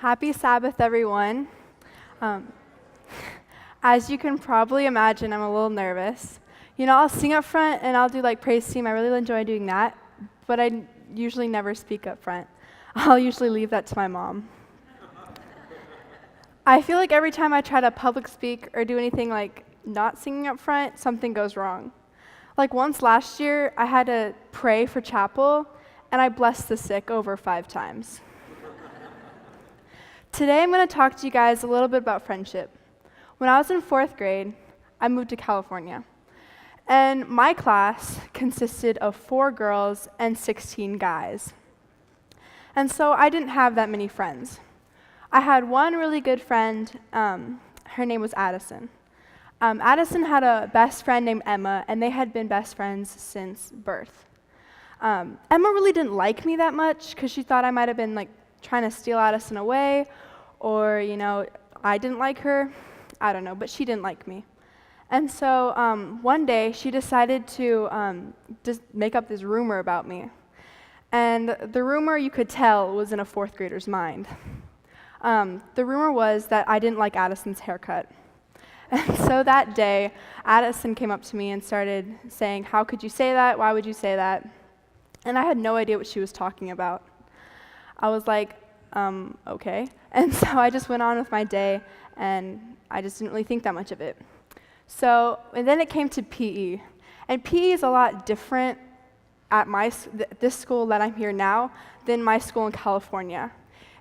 Happy Sabbath, everyone. Um, as you can probably imagine, I'm a little nervous. I'll sing up front and I'll do like praise team. I really enjoy doing that, but I usually never speak up front. I'll usually leave that to my mom. I feel like every time I try to public speak or do anything like not singing up front, something goes wrong. Like once last year, I had to pray for chapel, and I blessed the sick over 5 times. Today, I'm going to talk to you guys a little bit about friendship. When I was in 4th grade, I moved to California. And my class consisted of 4 girls and 16 guys. And so I didn't have that many friends. I had one really good friend. Her name was Addison. Addison had a best friend named Emma, and they had been best friends since birth. Emma really didn't like me that much because she thought I might have been like trying to steal Addison away, or, I didn't like her. I don't know, but she didn't like me. And so one day, she decided to just make up this rumor about me. And the rumor, you could tell, was in a 4th grader's mind. The rumor was that I didn't like Addison's haircut. And so that day, Addison came up to me and started saying, "How could you say that? Why would you say that?" And I had no idea what she was talking about. I was like, okay. And so I just went on with my day, and I just didn't really think that much of it. And then it came to PE. And PE is a lot different at this school that I'm here now than my school in California.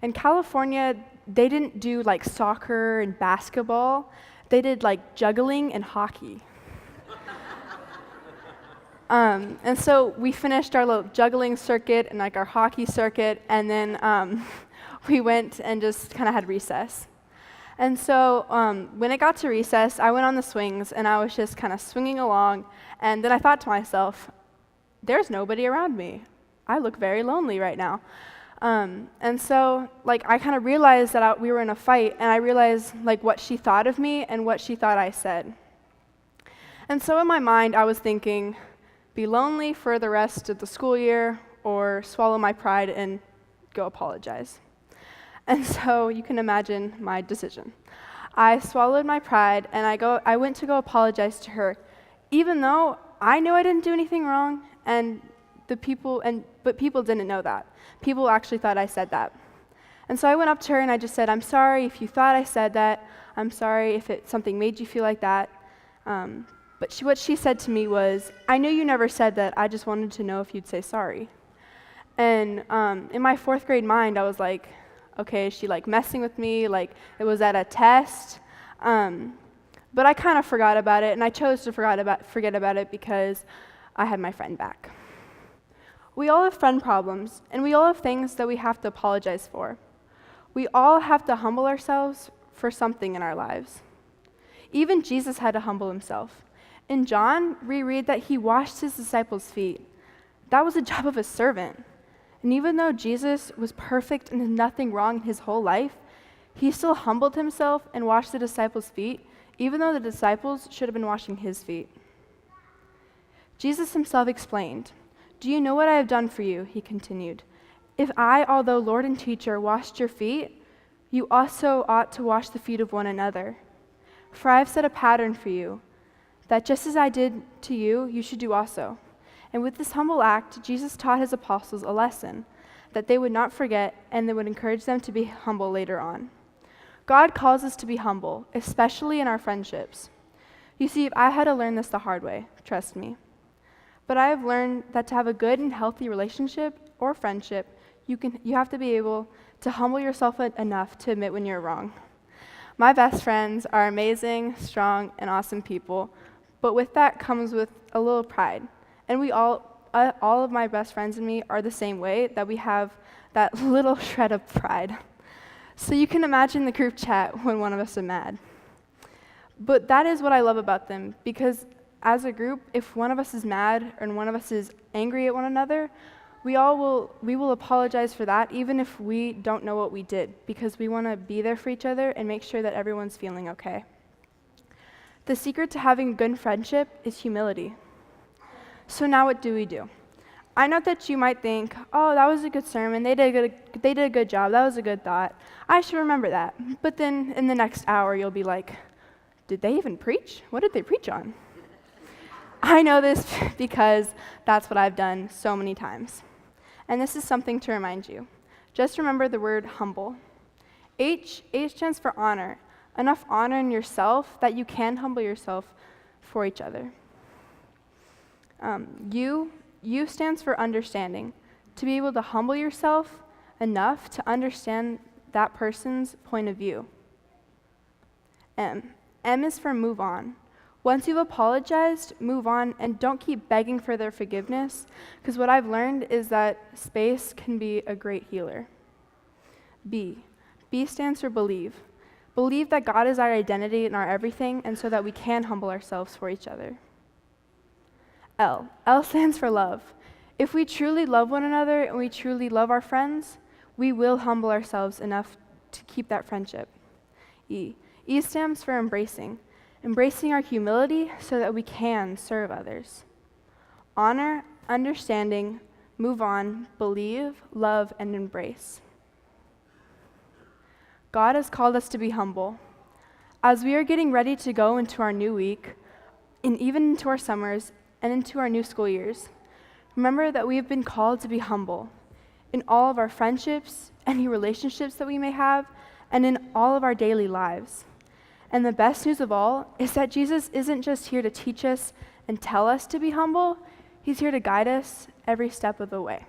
In California, they didn't do like soccer and basketball. They did like juggling and hockey. And so we finished our little juggling circuit and like our hockey circuit, and then we went and just kind of had recess. And so when it got to recess, I went on the swings, and I was just kind of swinging along, and then I thought to myself, there's nobody around me. I look very lonely right now. And so I kind of realized that we were in a fight, and I realized what she thought of me and what she thought I said. And so in my mind, I was thinking, be lonely for the rest of the school year, or swallow my pride and go apologize. And so you can imagine my decision. I swallowed my pride, and I went to go apologize to her, even though I knew I didn't do anything wrong, but people didn't know that. People actually thought I said that. And so I went up to her and I just said, "I'm sorry if you thought I said that. I'm sorry if something made you feel like that." But what she said to me was, "I knew you never said that. I just wanted to know if you'd say sorry." And in my 4th grade mind, I was like, okay, is she messing with me? It was at a test? But I kind of forgot about it, and I chose to forget about it because I had my friend back. We all have friend problems, and we all have things that we have to apologize for. We all have to humble ourselves for something in our lives. Even Jesus had to humble himself. In John, we read that he washed his disciples' feet. That was the job of a servant. And even though Jesus was perfect and had nothing wrong in his whole life, he still humbled himself and washed the disciples' feet, even though the disciples should have been washing his feet. Jesus himself explained, "Do you know what I have done for you?" He continued. "If I, although Lord and teacher, washed your feet, you also ought to wash the feet of one another. For I have set a pattern for you, that just as I did to you, you should do also." And with this humble act, Jesus taught his apostles a lesson that they would not forget, and that would encourage them to be humble later on. God calls us to be humble, especially in our friendships. You see, I had to learn this the hard way, trust me. But I have learned that to have a good and healthy relationship or friendship, you have to be able to humble yourself enough to admit when you're wrong. My best friends are amazing, strong, and awesome people, but with that comes with a little pride. And all of my best friends and me are the same way, that we have that little shred of pride. So you can imagine the group chat when one of us is mad. But that is what I love about them, because as a group, if one of us is mad and one of us is angry at one another, we will apologize for that, even if we don't know what we did, because we want to be there for each other and make sure that everyone's feeling okay. The secret to having a good friendship is humility. So now what do? I know that you might think, oh, that was a good sermon. They did a good job. That was a good thought. I should remember that. But then in the next hour, you'll be like, did they even preach? What did they preach on? I know this because that's what I've done so many times. And this is something to remind you. Just remember the word humble. H stands for honor. Enough honor in yourself that you can humble yourself for each other. U stands for understanding. To be able to humble yourself enough to understand that person's point of view. M is for move on. Once you've apologized, move on and don't keep begging for their forgiveness, because what I've learned is that space can be a great healer. B stands for believe. Believe that God is our identity and our everything, and so that we can humble ourselves for each other. L stands for love. If we truly love one another and we truly love our friends, we will humble ourselves enough to keep that friendship. E stands for embracing. Embracing our humility so that we can serve others. Honor, understanding, move on, believe, love, and embrace. God has called us to be humble. As we are getting ready to go into our new week, and even into our summers, and into our new school years, remember that we have been called to be humble in all of our friendships, any relationships that we may have, and in all of our daily lives. And the best news of all is that Jesus isn't just here to teach us and tell us to be humble, he's here to guide us every step of the way.